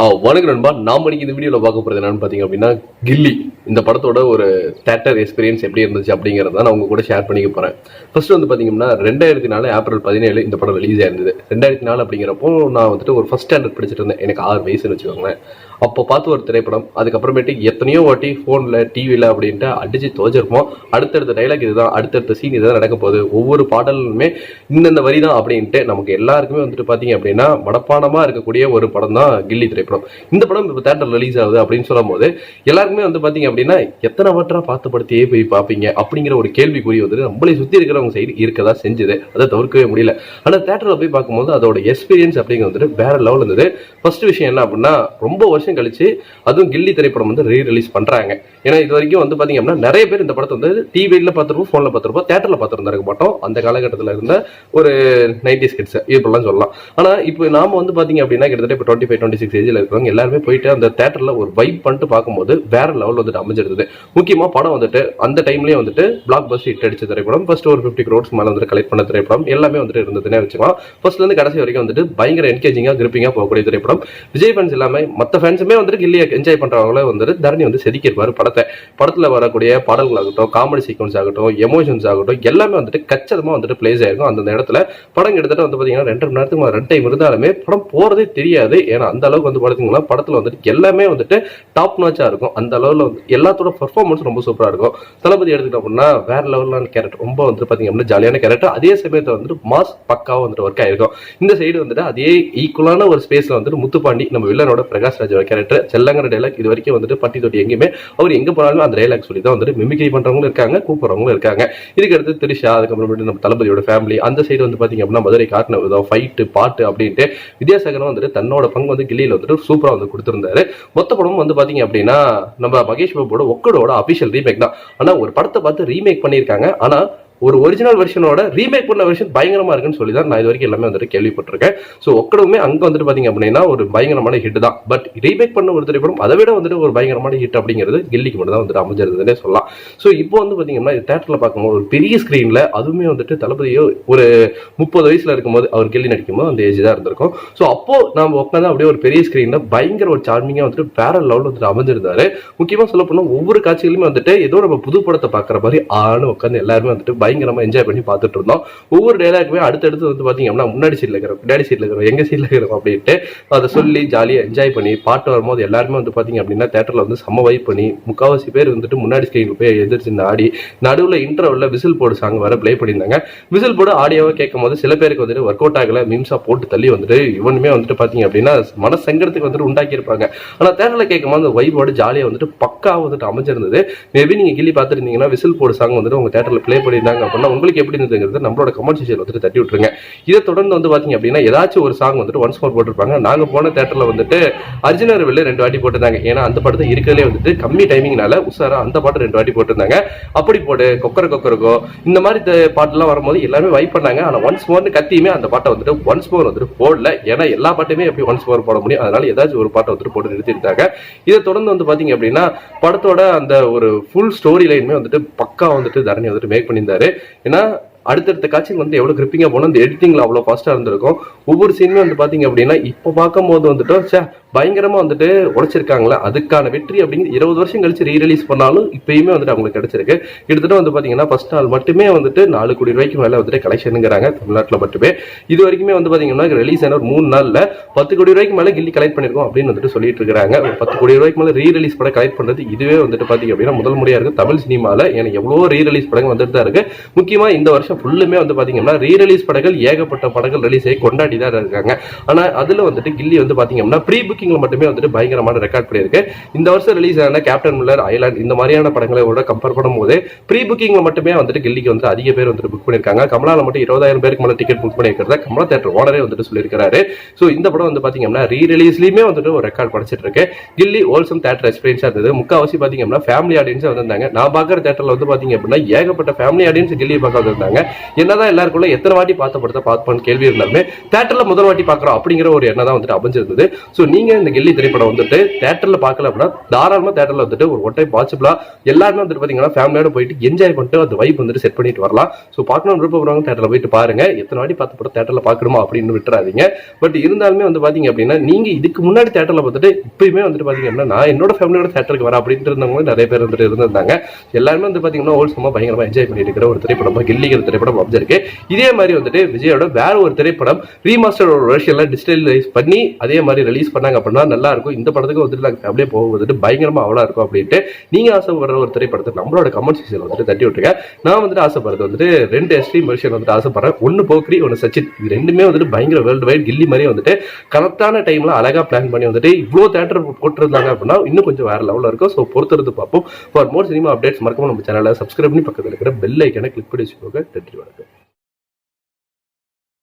வணக்கம் நண்பா. நாம் இன்னைக்கு இந்த வீடியோவில் பார்க்க போகிறது என்னன்னு பார்த்தீங்க அப்படின்னா, கில்லி இந்த படத்தோட ஒரு தேட்டர் எக்ஸ்பீரியன்ஸ் எப்படி இருந்துச்சு அப்படிங்கிறத நான் உங்க கூட ஷேர் பண்ணிக்க போகிறேன். ஃபர்ஸ்ட் வந்து பார்த்தீங்கன்னா 2004 ஏப்ரல் 17 இந்த படம் ரிலீஸ் ஆயிருந்தது. 2004 அப்படிங்கிறப்போ நான் வந்துட்டு ஒரு ஃபர்ஸ்ட் ஸ்டாண்டர்ட் படிச்சுட்டு இருந்தேன். எனக்கு 6 வயசுன்னு வச்சுக்கோங்களேன். அப்போ பார்த்து ஒரு திரைப்படம். அதுக்கப்புறமேட்டு எத்தனையோ வாட்டி ஃபோனில் டிவியில் அப்படின்ட்டு அடிச்சு துவச்சிருப்போம். அடுத்தடுத்த டைலாக் இதுதான், அடுத்தடுத்த சீன் இதுதான் நடக்க போகுது, ஒவ்வொரு பாடலுமே இந்தந்த வரி தான் அப்படின்ட்டு நமக்கு எல்லாருக்குமே வந்துட்டு பார்த்தீங்க அப்படின்னா மனப்பாடமாக இருக்கக்கூடிய ஒரு படம் தான் கில்லி திரைப்படம். இந்த படம் இப்போ தேட்டர் ரிலீஸ் ஆகுது அப்படின்னு சொல்லும் போது எல்லாருக்குமே வந்து பார்த்தீங்க அப்படின்னா எத்தனை வட்டரா பார்த்து படத்தையே போய் பார்ப்பீங்க அப்படிங்கிற ஒரு கேள்விக்குறி வந்து நம்மளை சுற்றி இருக்கிறவங்க சைடு இருக்கதா செஞ்சது. அதை தவிர்க்கவே முடியல. ஆனால் தேட்டரில் போய் பார்க்கும்போது அதோட எக்ஸ்பீரியன்ஸ் அப்படிங்கிறது வந்துட்டு வேற லெவல் இருந்தது. ஃபர்ஸ்ட் விஷயம் என்ன அப்படின்னா, ரொம்ப வருஷம் கழிச்சு அதுவும் கில்லி திரைப்படம் வந்து ரீ ரிலீஸ் பண்றாங்க. ஏன்னா இது வரைக்கும் வந்து பாத்தீங்க அப்படின்னா நிறைய பேர் இந்த படத்தை வந்து டிவியில பார்த்துருப்போம், போன்ல பார்த்துருப்போம், தேட்டர்ல பார்த்துருந்தாருக்க மாட்டோம். அந்த காலகட்டத்தில் இருந்த ஒரு 90s கிட்ஸ் இப்படிலாம் சொல்லலாம். ஆனா இப்போ நாம வந்து பாத்தீங்க அப்படின்னா கிட்டத்தட்ட இப்போ 25-26 ஏஜ்ல இருக்கிறவங்க எல்லாருமே போயிட்டு அந்த தேட்டர்ல ஒரு வைப் பண்ணிட்டு பார்க்கும்போது வேற லெவல் வந்துட்டு அமைஞ்சிருந்தது. முக்கியமா படம் வந்துட்டு அந்த டைம்லயே வந்துட்டு பிளாக் பஸ்டர் ஹிட் அடிச்ச திரைப்படம். ஃபர்ஸ்ட் ஒரு 50 crores மேல வந்து கலெக்ட் பண்ண திரைப்படம் எல்லாமே வந்துட்டு இருந்ததுன்னே வச்சுக்கலாம். ஃபர்ஸ்ட்ல இருந்து கடைசி வரைக்கும் வந்துட்டு பயங்கர என்கேஜிங்கா கிரிப்பிங்கா போகக்கூடிய திரைப்படம். விஜய் ஃபேன்ஸ் எல்லாமே மற்ற ஃபேன்ஸுமே வந்துட்டு கில்லியை என்ஜாய் பண்றவங்களே வந்துட்டு தரணி வந்து செதுக்கியிருப்பாரு படத்துல வரக்கூடிய பாடல்கள் ஆகட்டும், காமெடி சீக்வன்ஸ் ஆகட்டும், எமோஷன்ஸ் ஆகட்டும், எல்லாமே வந்துட்டு கச்சிதமா வந்துட்டு பிளேஸ் ஆயிருக்கும். அந்த இடத்துல படம் கிட்டத்தட்ட வந்து பாத்தீங்கன்னா 2.5 மணி நேரத்துக்கு ரன் டைம் இருந்தாலுமே படம் போறதே தெரியாது. ஏன்னா அந்த அளவுக்கு வந்து பாத்தீங்கன்னா படத்துல வந்துட்டு எல்லாமே வந்துட்டு டாப் நாச்சா இருக்கும். அந்த அளவுல வந்து எல்லாத்தோட பெர்ஃபார்மன்ஸ் ரொம்ப சூப்பரா இருக்கும். தளபதி எடுத்துக்கிட்டோம் அப்படின்னா வேற லெவலான கேரக்டர், ரொம்ப வந்துட்டு பாத்தீங்க அப்படின்னா ஜாலியான கேரக்டர். அதே சமயத்துல வந்துட்டு மாஸ் பக்காவா வந்துட்டு ஒர்க் ஆயிருக்கும். இந்த சைடு வந்துட்டு அதே ஈக்குவலான ஒரு ஸ்பேஸ்ல வந்துட்டு முத்துப்பாண்டி நம்ம வில்லனோட பிரகாஷ் ராஜோட கேரக்டர் செல்லங்கிற டைலாக் இது வரைக்கும் வந்துட்டு பட்டி தொட்டி எங்கேயுமே அவர் எங்க போனாலும் அந்த டைலாக் சொல்லி தான் வந்துட்டு மிமிக்ரி பண்றவங்களும் இருக்காங்க, கூப்பிடுறவங்களும் இருக்காங்க. இதுக்கு அடுத்து திரிஷா, அதுக்கப்புறமேட்டு நம்ம தளபதியோட ஃபேமிலி, அந்த சைடு வந்து பாத்தீங்க அப்படின்னா மதுரை காட்டின விதம், ஃபைட்டு, பாட்டு அப்படின்ட்டு வித்யாசாகரும் வந்துட்டு தன்னோட பங்கு வந்து கில்லியில வந்துட்டு சூப்பரா வந்து கொடுத்திருந்தாரு. மொத்த படமும் வந்து பாத்தீங்க அப்படின்னா நம்ம மகேஷ் பாபுவோட ஒக்கடோட அபிஷியல் ரீமேக் தான். ஆனா ஒரு படத்தை பார்த்து ரீமேக் பண்ணியிருக்காங்க. ஆனா ஒரு ஒரிஜினல் வெர்ஷனோட ரீமேக் பண்ண வெர்ஷன் பயங்கரமா இருக்குன்னு சொல்லி தான் நான் இது வரைக்கும் எல்லாமே வந்துட்டு கேள்விப்பட்டிருக்கேன். ஸோ ஒக்கடவுமே அங்க வந்துட்டு பாத்தீங்க அப்படின்னா ஒரு பயங்கரமான ஹிட் தான். பட் ரீமேக் பண்ண ஒரு திரைப்படம் அதை விட வந்துட்டு ஒரு பயங்கரமான ஹிட் அப்படிங்கிறது கில்லிக்கு மட்டும் தான் வந்துட்டு அமைஞ்சிருந்ததுன்னே சொல்லலாம். ஸோ இப்போ வந்து பாத்தீங்கன்னா தேட்டர்ல பார்க்கும்போது ஒரு பெரிய ஸ்கிரீன்ல அதுவுமே வந்துட்டு தளபதியோ ஒரு 30 வயசுல இருக்கும்போது அவர் கில்லி நடிக்கும்போது அந்த ஏஜ் தான் இருந்திருக்கும். ஸோ அப்போ நம்ம உட்காந்து அப்படியே ஒரு பெரிய ஸ்கிரீன்ல பயங்கர ஒரு சார்மிங்கா வந்துட்டு வேற லெவல் வந்துட்டு அமைஞ்சிருந்தாரு. முக்கியமா சொல்ல போனா ஒவ்வொரு காட்சிகளுமே வந்துட்டு ஏதோ நம்ம புது படத்தை பாக்குற மாதிரி உட்காந்து எல்லாருமே வந்துட்டு பயங்கரமா என்ஜாய் பண்ணி பார்த்துட்டு இருந்தோம். ஒவ்வொரு டைலாக்குமே அடுத்தடுத்து வந்து பாத்தீங்க அப்படின்னா முன்னாடி சீட்ல இருக்கிறோம், பின்னாடி சீட்ல இருக்கிறோம், எங்க சீட்ல இருக்கிறோம் அப்படின்ட்டு அதை சொல்லி ஜாலியா என்ஜாய் பண்ணி பாட்டு வரும்போது எல்லாருமே வந்து பாத்தீங்க அப்படின்னா தேட்டர்ல வந்து செம்ம வைப் பண்ணி முக்காவாசி பேர் வந்துட்டு முன்னாடி ஸ்கிரீன் போய் எதிர்த்து ஆடி நடுவுல இன்டர்வல்ல விசில் போடு சாங் வர பிளே பண்ணியிருந்தாங்க. விசில் போடு ஆடியோவை கேட்கும் போது சில பேருக்கு வந்துட்டு ஒர்க் அவுட் ஆகல, மீம்ஸா போட்டு தள்ளி வந்துட்டு இவனுமே வந்துட்டு பாத்தீங்க அப்படின்னா மனசங்கடத்துக்கு வந்துட்டு உண்டாக்கி இருப்பாங்க. ஆனா தேட்டர்ல கேட்கும் போது அந்த வைபோட ஜாலியா வந்துட்டு பக்கா வந்துட்டு அமைஞ்சிருந்தது. மேபி நீங்க கில்லி பார்த்துருந்தீங்கன்னா விசில் போடு சாங் வந்துட்டு உங்க தேட்டர்ல பிளே பண்ணியிருந்தாங்க அப்படின்னா உங்களுக்கு எப்படி இருந்ததுங்கிறது நம்மளோட கமெண்ட் செக்ஷன்ல வந்துட்டு தட்டி விட்டுருங்க. இதை தொடர்ந்து வந்து பாத்தீங்க அப்படின்னா ஏதாச்சும் ஒரு சாங் வந்துட்டு ஒன்ஸ் மோர் போட்டிருப்பாங்க. நாங்க போன தேட்டர்ல வந்துட்டு அர்ஜுனர் வெளில 2 வாட்டி போட்டிருந்தாங்க. ஏன்னா அந்த படத்தை இருக்கிறதே வந்துட்டு கம்மி டைமிங்னால உசாரா அந்த பாட்டு 2 வாட்டி போட்டிருந்தாங்க. அப்படி போடு, கொக்கரக்கோ இந்த மாதிரி பாட்டுலாம் வரும்போது எல்லாருமே வைப் பண்ணாங்க. ஆனா ஒன்ஸ் மோர்னு கத்தியுமே அந்த பாட்டை வந்துட்டு ஒன்ஸ் மோர் வந்துட்டு போடல. ஏன்னா எல்லா பாட்டுமே எப்படி ஒன்ஸ் மோர் போட முடியும், அதனால ஏதாச்சும் ஒரு பாட்டை வந்துட்டு போட்டு நிறுத்திருக்காங்க. இதை தொடர்ந்து வந்து பாத்தீங்க அப்படின்னா படத்தோட அந்த ஒரு ஃபுல் ஸ்டோரி லைனுமே வந்துட்டு பக்கா வந்துட்டு தரணி வந்துட்டு மேக் பண்ணியிருந்தாரு. ஏன்னா அடுத்தடுத்த காட்சிகள் வந்து எவ்வளவு கிரிப்பிங்கா போனோம், அந்த எடிட்டிங்ல அவ்வளவு ஃபாஸ்டா இருந்திருக்கும். ஒவ்வொரு சீனுமே வந்து பாத்தீங்க அப்படின்னா இப்ப பார்க்கும்போது வந்துட்டு பயங்கரமா வந்துட்டு உழைச்சிருக்காங்களா, அதுக்கான வெற்றி அப்படிங்கிறது 20 வருஷம் கழிச்சு ரீ ரிலீஸ் பண்ணாலும் இப்பயுமே வந்துட்டு அவங்களுக்கு கிடைச்சிருக்கு. கிட்டத்தட்ட வந்து பாத்தீங்கன்னா ஃபர்ஸ்ட் நாள் மட்டுமே வந்துட்டு 4 கோடி ரூபாய்க்கு மேல வந்துட்டு கலெக்ஷனுங்கிறாங்க தமிழ்நாட்டில் மட்டுமே. இது வரைக்குமே வந்து பாத்தீங்கன்னா ரிலீஸ் ஆன ஒரு 3 நாள்ல 10 கோடி ரூபாய்க்கு மேல கில்லி கலெக்ட் பண்ணிருக்கோம் அப்படின்னு வந்துட்டு சொல்லிட்டு இருக்காங்க. 10 கோடி ரூபாய்க்கு மேல ரீ ரிலீஸ் படம் கலெக்ட் பண்றது இதுவே வந்துட்டு பாத்தீங்க அப்படின்னா முதல் முறையா இருக்கு தமிழ் சினிமால. ஏன்னா எவ்வளவு ரீ ரிலீஸ் படங்கள் வந்துட்டு தான் இருக்கு. முக்கியமா இந்த வருஷம் ஃபுல்லுமே வந்து பாத்தீங்கன்னா ரீ ரிலீஸ் படங்கள் ஏகப்பட்ட படங்கள் ரிலீஸ் ஆகி கொண்டாடி தான் இருக்காங்க. ஆனா அதுல வந்துட்டு கில்லி வந்து பாத்தீங்க அப்படின்னா ப்ரீ புக்கிங்ல மட்டுமே வந்துட்டு பயங்கரமான ரெக்கார்ட் பண்ணியிருக்கு. இந்த வருஷம் ரிலீஸ் ஆன கேப்டன் மில்லர், ஐலாண்ட் இந்த மாதிரியான படங்களை விட கம்பேர் பண்ணும்போது ப்ரீ புக்கிங்ல மட்டுமே வந்துட்டு கில்லிக்கு வந்து அதிக பேர் வந்துட்டு புக் பண்ணிருக்காங்க. கமலால மட்டும் 20,000 பேருக்கு மேல டிக்கெட் புக் பண்ணிருக்கிறத கமலா தியேட்டர் ஓனரே வந்துட்டு சொல்லியிருக்காரு. சோ இந்த படம் வந்து பாத்தீங்க அப்படின்னா ரீ ரிலீஸ்லயுமே வந்துட்டு ஒரு ரெக்கார்ட் படிச்சிட்டு இருக்கு. கில்லி ஹோல்சம் தியேட்டர் எக்ஸ்பீரியன்ஸா இருந்தது. முக்காவாசி பாத்தீங்க அப்படின்னா ஃபேமிலி ஆடியன்ஸ் வந்திருந்தாங்க. நான் பாக்குற தியேட்டர்ல வந்து பாத்தீங்க அப்படின்னா ஏகப்பட்ட ஃபேமிலி ஆடியன்ஸ் கில்லியை பார்க்க வந்திருந்தாங்க. பாருங்க. என்னதான் எல்லாருக்குள்ள எத்தனை வாட்டி பார்த்த படத்தை பார்ப்போம்னு கேள்வி இருந்தாலுமே தியேட்டர்ல முதல் வாட்டி பார்க்குறோம் அப்படிங்கிற ஒரு எண்ணம் தான் வந்துட்டு அமைஞ்சிருந்தது. ஸோ நீங்க இந்த கில்லி திரைப்படம் வந்துட்டு தியேட்டர்ல பார்க்கல அப்படின்னா தாராளமா தியேட்டர்ல வந்துட்டு ஒரு ஒன் டைம் வாட்சபிளா எல்லாருமே வந்துட்டு பாத்தீங்கன்னா ஃபேமிலியோட போயிட்டு என்ஜாய் பண்ணிட்டு அந்த வைப் வந்துட்டு செட் பண்ணிட்டு வரலாம். ஸோ பார்க்கணும் விருப்பப்படுறவங்க தியேட்டர்ல போயிட்டு பாருங்க. எத்தனை வாட்டி பார்த்த படம் தியேட்டர்ல பார்க்கணுமா அப்படின்னு விட்டுறாதீங்க. பட் இருந்தாலுமே வந்து பாத்தீங்க அப்படின்னா நீங்க இதுக்கு முன்னாடி தியேட்டர்ல பார்த்துட்டு இப்பயுமே வந்துட்டு பாத்தீங்க அப்படின்னா நான் என்னோட ஃபேமிலியோட தியேட்டருக்கு வரேன் அப்படின்ட்டு இருந்தவங்க நிறைய பேர் வந்துட்டு இருந்திருந்தாங்க. எல்லாருமே வந்து பாத்தீங்கன்னா ஹோல்சமா பயங்கரமா என்ஜாய் பண்ணிட்டு இருக்கிற ஒரு திரைப்படமா கில்லிங்கிற திரைப்படம் அமைஞ்சிருக்கு. இதே மாதிரி வந்துட்டு விஜயோட வேற ஒரு திரைப்படம் ரீமாஸ்டர் ஒரு வெர்ஷன்ல டிஜிட்டலைஸ் பண்ணி அதே மாதிரி ரிலீஸ் பண்ணாங்க அப்படின்னா நல்லா இருக்கும். இந்த படத்துக்கு வந்துட்டு நாங்கள் அப்படியே போக வந்துட்டு பயங்கரமா அவ்வளோ இருக்கும் அப்படின்ட்டு நீங்க ஆசைப்படுற ஒரு திரைப்படத்தை நம்மளோட கமெண்ட் செக்ஷன்ல வந்துட்டு தட்டி விட்டுருங்க. நான் வந்துட்டு ஆசைப்படுறது வந்துட்டு 2 எக்ஸ்ட்ரீம் வெர்ஷன் வந்துட்டு ஆசைப்படுறேன். ஒன்னு போக்ரி, ஒன்னு சச்சின். இது ரெண்டுமே வந்துட்டு பயங்கர வேர்ல்டு வைட் கில்லி மாதிரி வந்துட்டு கரெக்டான டைம்ல அழகா பிளான் பண்ணி வந்துட்டு இவ்வளோ தியேட்டர் போட்டிருந்தாங்க அப்படின்னா இன்னும் கொஞ்சம் வேற லெவலில் இருக்கும். ஸோ பொறுத்திருந்து பார்ப்போம். ஃபார் மோர் சினிமா அப்டேட்ஸ் மறக்காம நம்ம சேனலை சப்ஸ்கிரைப் பண்ணி பக்கத்தில் இருக்கிற பெல் ஐக்கனை கிளிக் பண்ணி வச்சுக்கோங்க. நன்றி, வணக்கம்.